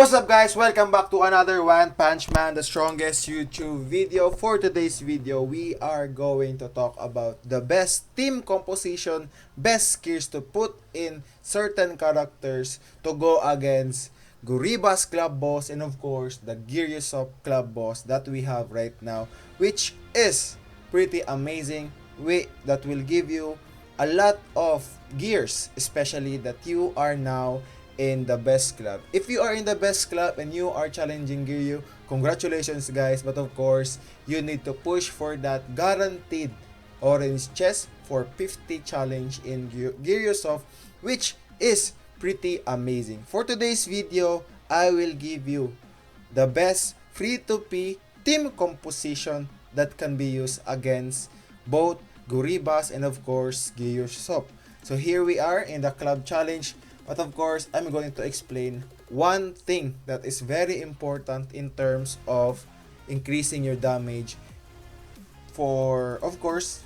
What's up guys? Welcome back to another one, Punchman, the strongest YouTube video. For today's video, we are going to talk about the best team composition, best skills to put in certain characters to go against Grorigas club boss and of course the Geryushoop club boss that we have right now, which is pretty amazing. That will give you a lot of gears, especially that you are now in the best club. If you are in the best club and you are challenging Giryu, congratulations guys, but of course, you need to push for that guaranteed orange chest for 50 challenge in Geryushoop, which is pretty amazing. For today's video, I will give you the best free-to-play team composition that can be used against both Grorigas and of course Geryushoop. So here we are in the club challenge. But of course, I'm going to explain one thing that is very important in terms of increasing your damage for, of course,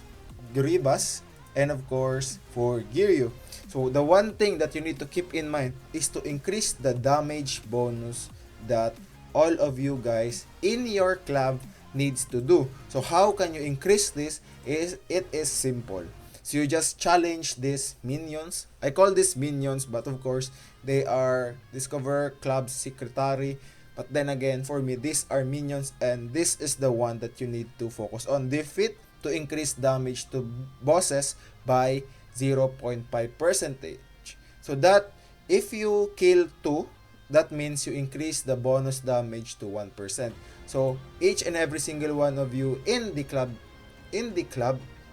Grorigas and of course for Giryu. So the one thing that you need to keep in mind is to increase the damage bonus that all of you guys in your club needs to do. So how can you increase this? It is simple. So you just challenge these minions. I call these minions, but of course, they are Discover Club Secretary. But then again, for me, these are minions and this is the one that you need to focus on. Defeat to increase damage to bosses by 0.5%. So that if you kill 2, that means you increase the bonus damage to 1%. So each and every single one of you in the club,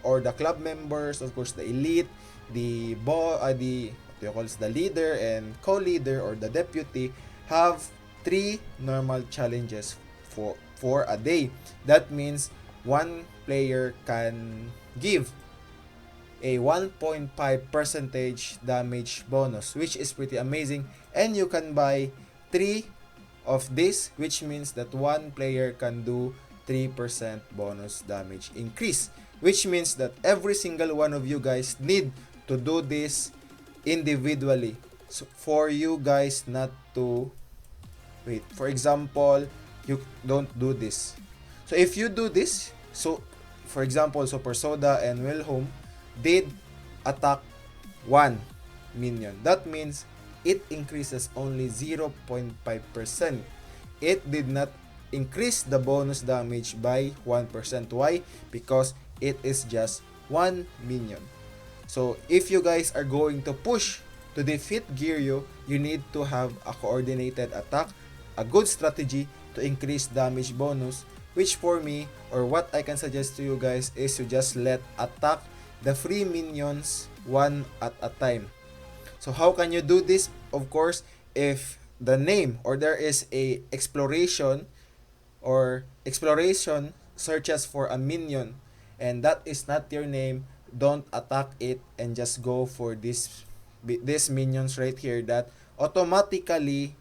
or the club members, of course, the elite, the what do you call this, the leader and co-leader or the deputy, have 3 normal challenges for a day. That means one player can give a 1.5% damage bonus, which is pretty amazing, and you can buy 3 of this, which means that one player can do 3% bonus damage increase, which means that every single one of you guys need to do this individually, so for you guys not to wait. For example, you don't do this. So if you do this, so for example, Super Soda and Wilhelm did attack 1 minion. That means it increases only 0.5%. It did not increase the bonus damage by 1%. Why? Because it is just 1 minion. So if you guys are going to push to defeat Giryu, you need to have a coordinated attack, a good strategy to increase damage bonus, which for me, or what I can suggest to you guys, is to just let attack the free minions one at a time. So how can you do this? Of course, if the name or there is a exploration searches for a minion and that is not your name, don't attack it and just go for these minions right here that automatically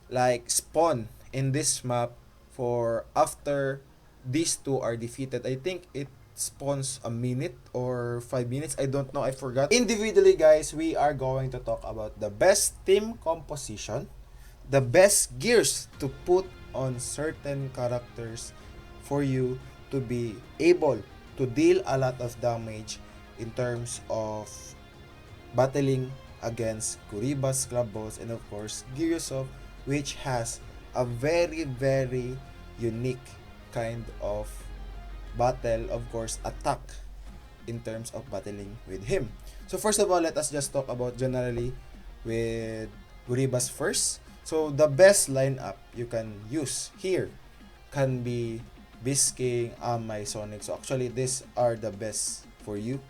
like spawn in this map for after these 2 are defeated. I think it spawns a minute or 5 minutes, I don't know, I forgot. Individually guys, we are going to talk about the best team composition, the best gears to put on certain characters for you to be able to deal a lot of damage in terms of battling against Grorigas club boss and of course Geryushoop, which has a very unique kind of battle, of course attack in terms of battling with him. So first of all, let us just talk about generally with Grorigas first. So the best lineup you can use here can be Beast King, Amai, Sonic. So actually these are the best for you.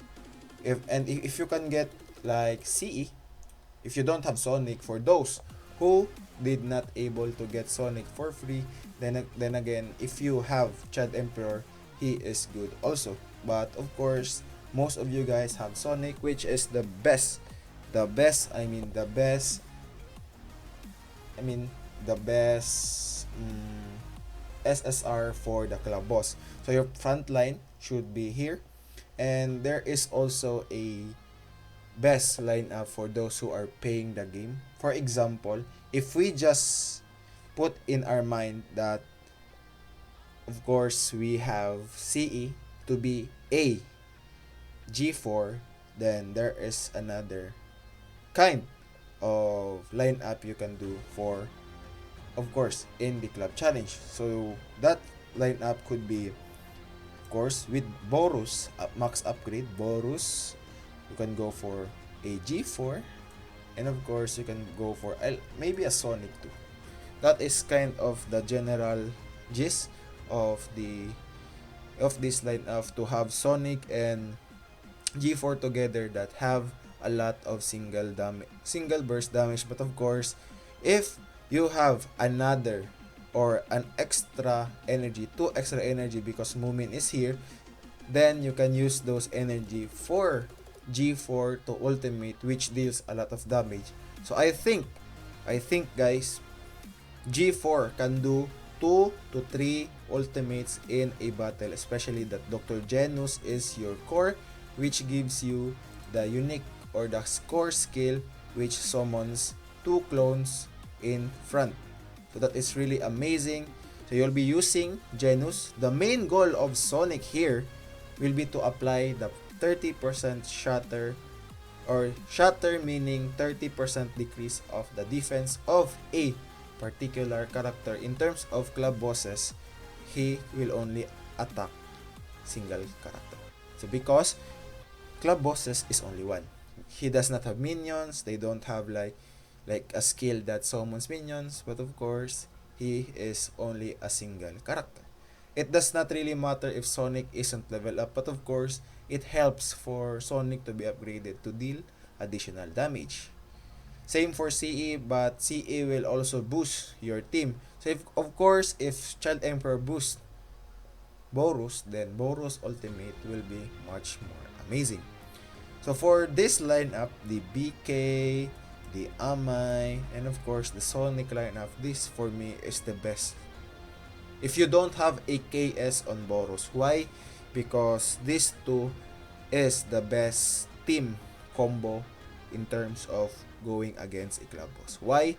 If you can get like CE, if you don't have Sonic, for those who did not able to get Sonic for free, then again, if you have Chad Emperor, he is good also. But of course, most of you guys have Sonic, which is the best SSR for the club boss. So your front line should be here, and there is also a best lineup for those who are paying the game. For example, if we just put in our mind that of course we have CE to be a G4, then there is another kind of lineup you can do for, of course, in the club challenge. So that lineup could be, of course, with Borus, max upgrade, Borus, you can go for a G4, and of course, you can go for maybe a Sonic too. That is kind of the general gist of this lineup, to have Sonic and G4 together that have a lot of single burst damage. But of course, if you have another or an extra energy, two extra energy because Moomin is here, then you can use those energy for G4 to ultimate, which deals a lot of damage. So I think guys, G4 can do 2 to 3 ultimates in a battle, especially that Dr. Genus is your core, which gives you the unique or the core skill which summons 2 clones in front. So that is really amazing. So you'll be using Genus. The main goal of Sonic here will be to apply the 30% shatter, or shatter meaning 30% decrease of the defense of a particular character. In terms of club bosses, he will only attack single character. So because club bosses is only one, he does not have minions. They don't have like a skill that summons minions. But of course, he is only a single character. It does not really matter if Sonic isn't level up, but of course, it helps for Sonic to be upgraded to deal additional damage. Same for CE, but CE will also boost your team. So if, of course, if Child Emperor boosts Borus, then Borus ultimate will be much more amazing. So for this lineup, the BK, the Amai, and of course the Sonic lineup, this for me is the best. If you don't have a KS on Borus, why? Because this two is the best team combo in terms of going against a club boss. Why?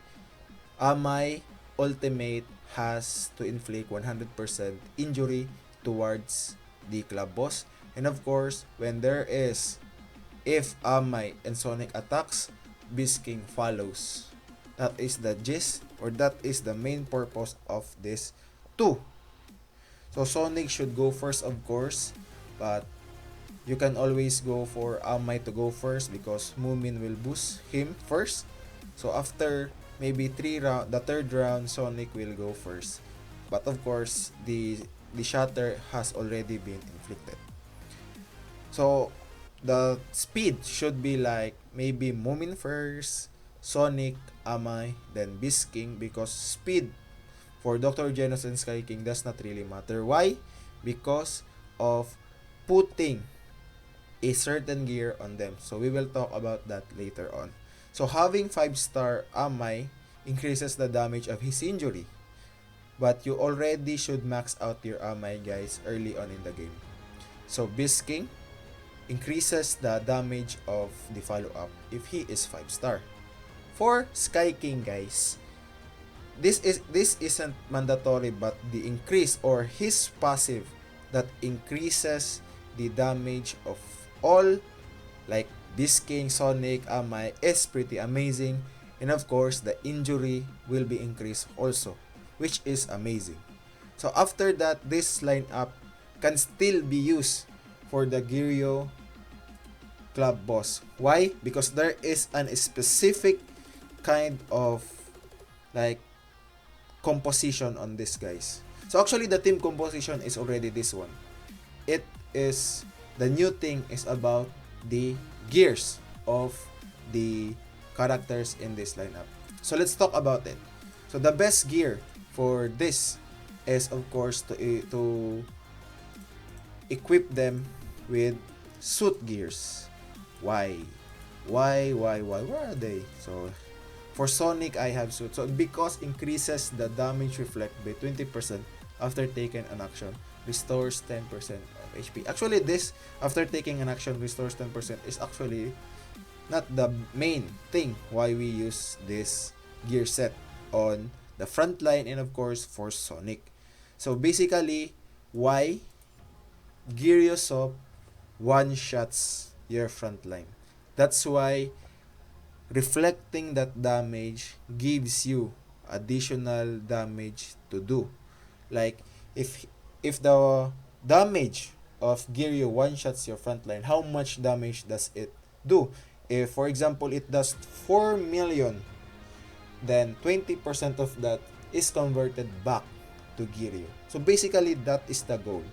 Amai ultimate has to inflict 100% injury towards the club boss. And of course, when there is, if Amai and Sonic attacks, Beast King follows. That is the gist, or that is the main purpose of this 2. So Sonic should go first, of course, but you can always go for Amai to go first because Moomin will boost him first. So after maybe the third round, Sonic will go first. But of course, the shatter has already been inflicted. So the speed should be like maybe Moomin first, Sonic, Amai, then Beast King, because speed for Dr. Genos and Sky King does not really matter. Why? Because of putting a certain gear on them. So we will talk about that later on. So having 5-star Amai increases the damage of his injury. But you already should max out your Amai, guys, early on in the game. So Beast King increases the damage of the follow-up if he is 5-star. For Sky King, guys, this isn't mandatory, but the increase or his passive that increases the damage of all, like Beast King, Sonic, Amai, is pretty amazing. And of course, the injury will be increased also, which is amazing. So after that, this lineup can still be used for the Giryu club boss. Why? Because there is an specific kind of like composition on this, guys. So actually the team composition is already this one. It is, the new thing is about the gears of the characters in this lineup. So let's talk about it. So the best gear for this is of course to equip them with suit gears. Why? Where are they? So for Sonic, I have suit. So because increases the damage reflect by 20% after taking an action, restores 10% of HP. Actually, this after taking an action restores 10% is actually not the main thing why we use this gear set on the front line, and of course for Sonic. So basically, why Geryushoop one-shots your front line. That's why reflecting that damage gives you additional damage to do. Like if the damage of Giryu one shots your front line, how much damage does it do? If for example it does 4 million, then 20% of that is converted back to Giryu. So basically that is the goal.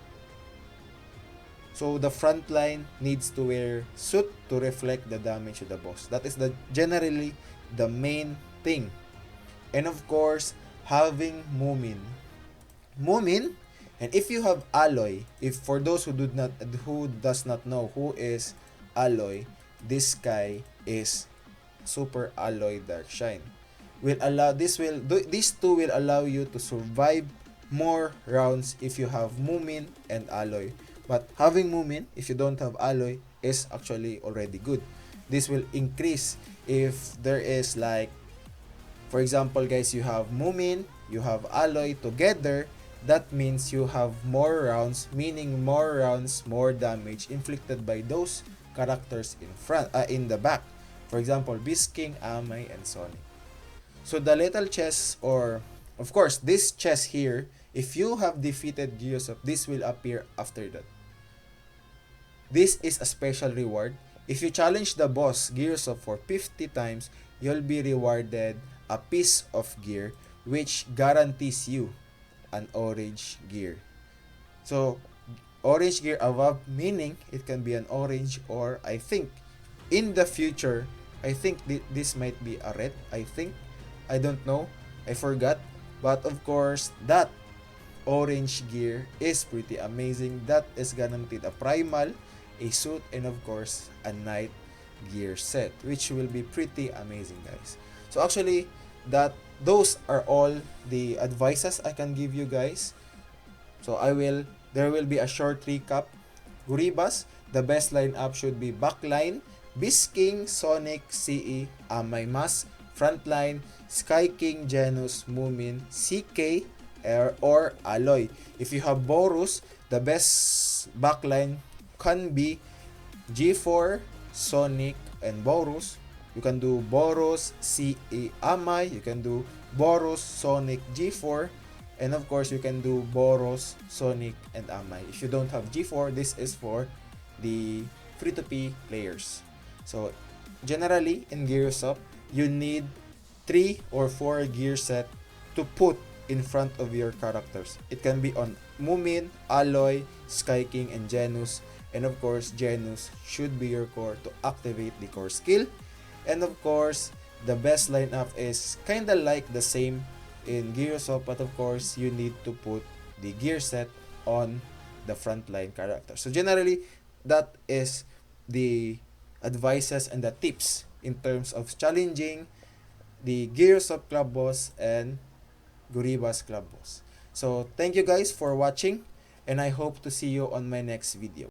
So the front line needs to wear suit to reflect the damage to the boss. That is the generally the main thing. And of course, having Moomin. Moomin, and if you have Alloy, if for those who does not know who is Alloy, this guy is Super Alloy Dark Shine. These two will allow you to survive more rounds if you have Moomin and Alloy. But having Moomin, if you don't have Alloy, is actually already good. This will increase if there is like, for example guys, you have Moomin, you have Alloy together, that means you have more rounds, meaning more rounds, more damage inflicted by those characters in the back. For example, Beast King, Amai, and Sonic. So the little chest, or of course this chest here, if you have defeated Geryushoop, this will appear after that. This is a special reward. If you challenge the boss Geryushoop for 50 times, you'll be rewarded a piece of gear which guarantees you an orange gear. So orange gear above, meaning it can be an orange, or I think in the future, I think this might be a red. I don't know, I forgot. But of course that orange gear is pretty amazing. That is guaranteed a primal, a suit, and of course a night gear set, which will be pretty amazing guys. So actually those are all the advices I can give you guys. So there will be a short recap. Grorigas, the best lineup should be backline, Beast King, Sonic, CE, Amay Mas, frontline, Sky King, Genus, Moomin, CK, or Alloy. If you have Borus, the best backline can be G4, Sonic, and Borus. You can do Boros, CE, Amay. You can do Boros, Sonic, G4. And of course, you can do Boros, Sonic, and Amay. If you don't have G4, this is for the free-to-play players. So, generally, in Geryushoop, you need 3 or 4 gear set to put in front of your characters. It can be on Moomin, Alloy, Sky King, and Genus. And of course, Genus should be your core to activate the core skill. And of course, the best lineup is kinda like the same in Geryushoop, but of course, you need to put the gear set on the frontline character. So generally, that is the advices and the tips in terms of challenging the Geryushoop Club Boss and Grorigas Club Boss. So thank you guys for watching, and I hope to see you on my next video.